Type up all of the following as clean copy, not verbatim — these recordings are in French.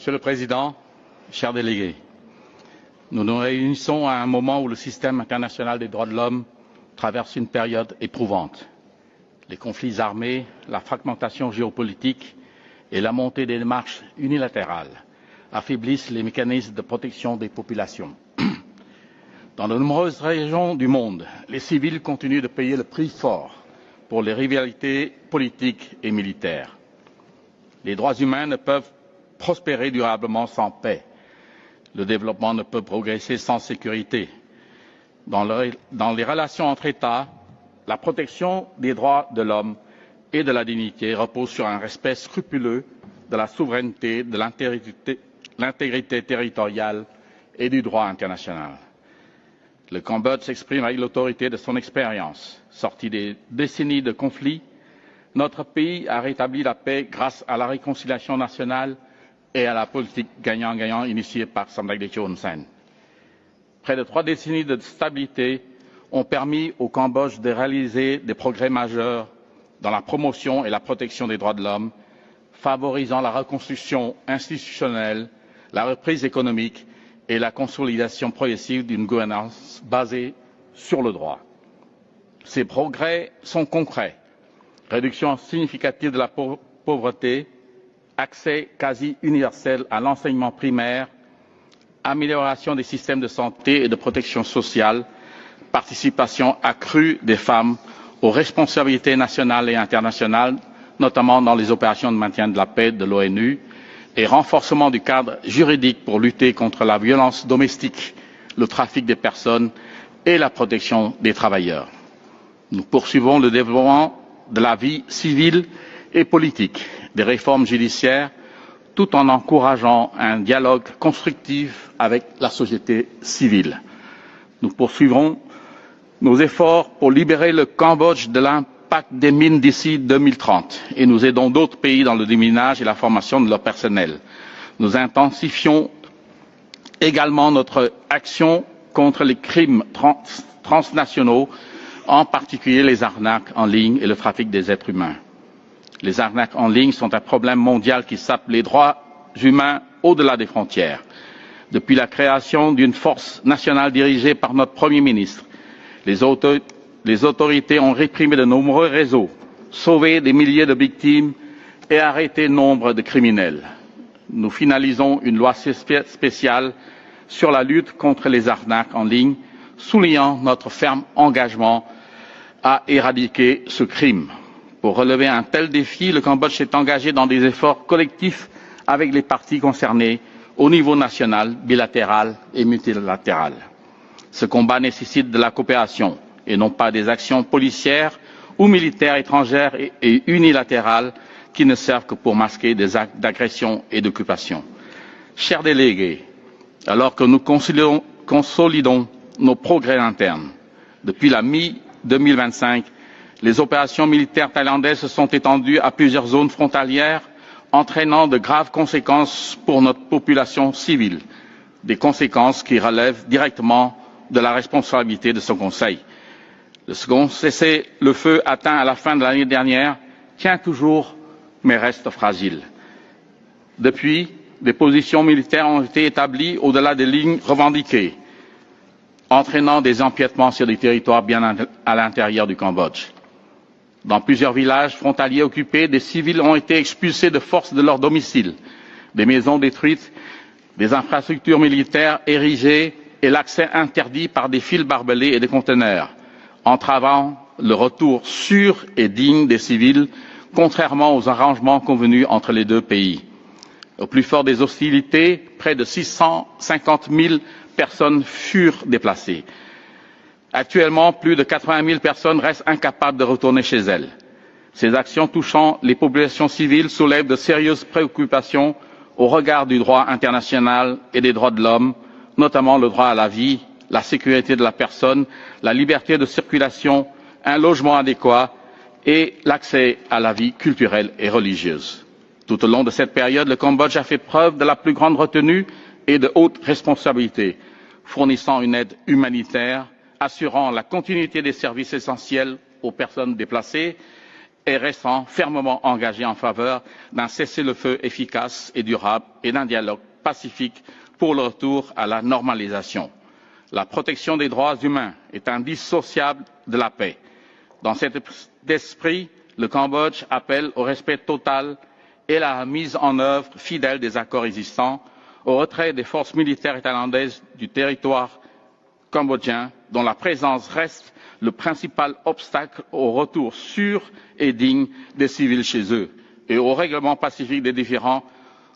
Monsieur le Président, chers délégués, nous nous réunissons à un moment où le système international des droits de l'homme traverse une période éprouvante. Les conflits armés, la fragmentation géopolitique et la montée des démarches unilatérales affaiblissent les mécanismes de protection des populations. Dans de nombreuses régions du monde, les civils continuent de payer le prix fort pour les rivalités politiques et militaires. Les droits humains ne peuvent prospérer durablement sans paix. Le développement ne peut progresser sans sécurité. Dans les relations entre États, la protection des droits de l'homme et de la dignité repose sur un respect scrupuleux de la souveraineté, de l'intégrité territoriale et du droit international. Le Cambodge s'exprime avec l'autorité de son expérience. Sorti des décennies de conflits, notre pays a rétabli la paix grâce à la réconciliation nationale et à la politique gagnant-gagnant initiée par Samdech Techo Hun Sen. Près de 3 décennies de stabilité ont permis au Cambodge de réaliser des progrès majeurs dans la promotion et la protection des droits de l'homme, favorisant la reconstruction institutionnelle, la reprise économique et la consolidation progressive d'une gouvernance basée sur le droit. Ces progrès sont concrets. Réduction significative de la pauvreté, accès quasi universel à l'enseignement primaire, amélioration des systèmes de santé et de protection sociale, participation accrue des femmes aux responsabilités nationales et internationales, notamment dans les opérations de maintien de la paix de l'ONU, et renforcement du cadre juridique pour lutter contre la violence domestique, le trafic des personnes et la protection des travailleurs. Nous poursuivons le développement de la vie civile et politique, des réformes judiciaires, tout en encourageant un dialogue constructif avec la société civile. Nous poursuivrons nos efforts pour libérer le Cambodge de l'impact des mines d'ici 2030 et nous aidons d'autres pays dans le déminage et la formation de leur personnel. Nous intensifions également notre action contre les crimes transnationaux, en particulier les arnaques en ligne et le trafic des êtres humains. Les arnaques en ligne sont un problème mondial qui sape les droits humains au-delà des frontières. Depuis la création d'une force nationale dirigée par notre Premier ministre, les autorités ont réprimé de nombreux réseaux, sauvé des milliers de victimes et arrêté nombre de criminels. Nous finalisons une loi spéciale sur la lutte contre les arnaques en ligne, soulignant notre ferme engagement à éradiquer ce crime. Pour relever un tel défi, le Cambodge s'est engagé dans des efforts collectifs avec les parties concernées au niveau national, bilatéral et multilatéral. Ce combat nécessite de la coopération et non pas des actions policières ou militaires étrangères et unilatérales qui ne servent que pour masquer des actes d'agression et d'occupation. Chers délégués, alors que nous consolidons nos progrès internes, depuis la mi-2025, les opérations militaires thaïlandaises se sont étendues à plusieurs zones frontalières, entraînant de graves conséquences pour notre population civile, des conséquences qui relèvent directement de la responsabilité de ce Conseil. Le second cessez-le-feu atteint à la fin de l'année dernière tient toujours mais reste fragile. Depuis, des positions militaires ont été établies au-delà des lignes revendiquées, entraînant des empiètements sur des territoires bien à l'intérieur du Cambodge. Dans plusieurs villages frontaliers occupés, des civils ont été expulsés de force de leur domicile, des maisons détruites, des infrastructures militaires érigées et l'accès interdit par des fils barbelés et des conteneurs, entravant le retour sûr et digne des civils, contrairement aux arrangements convenus entre les deux pays. Au plus fort des hostilités, près de 650 000 personnes furent déplacées. Actuellement, plus de 80 000 personnes restent incapables de retourner chez elles. Ces actions touchant les populations civiles soulèvent de sérieuses préoccupations au regard du droit international et des droits de l'homme, notamment le droit à la vie, la sécurité de la personne, la liberté de circulation, un logement adéquat et l'accès à la vie culturelle et religieuse. Tout au long de cette période, le Cambodge a fait preuve de la plus grande retenue et de haute responsabilité, fournissant une aide humanitaire, assurant la continuité des services essentiels aux personnes déplacées et restant fermement engagés en faveur d'un cessez-le-feu efficace et durable et d'un dialogue pacifique pour le retour à la normalisation. La protection des droits humains est indissociable de la paix. Dans cet esprit, le Cambodge appelle au respect total et la mise en œuvre fidèle des accords existants, au retrait des forces militaires thaïlandaises du territoire cambodgien, dont la présence reste le principal obstacle au retour sûr et digne des civils chez eux, et au règlement pacifique des différends,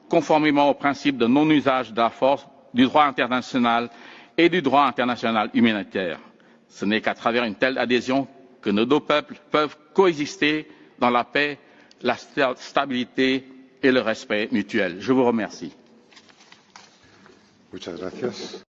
conformément au principe de non-usage de la force, du droit international et du droit international humanitaire. Ce n'est qu'à travers une telle adhésion que nos deux peuples peuvent coexister dans la paix, la stabilité et le respect mutuel. Je vous remercie. Muchas gracias.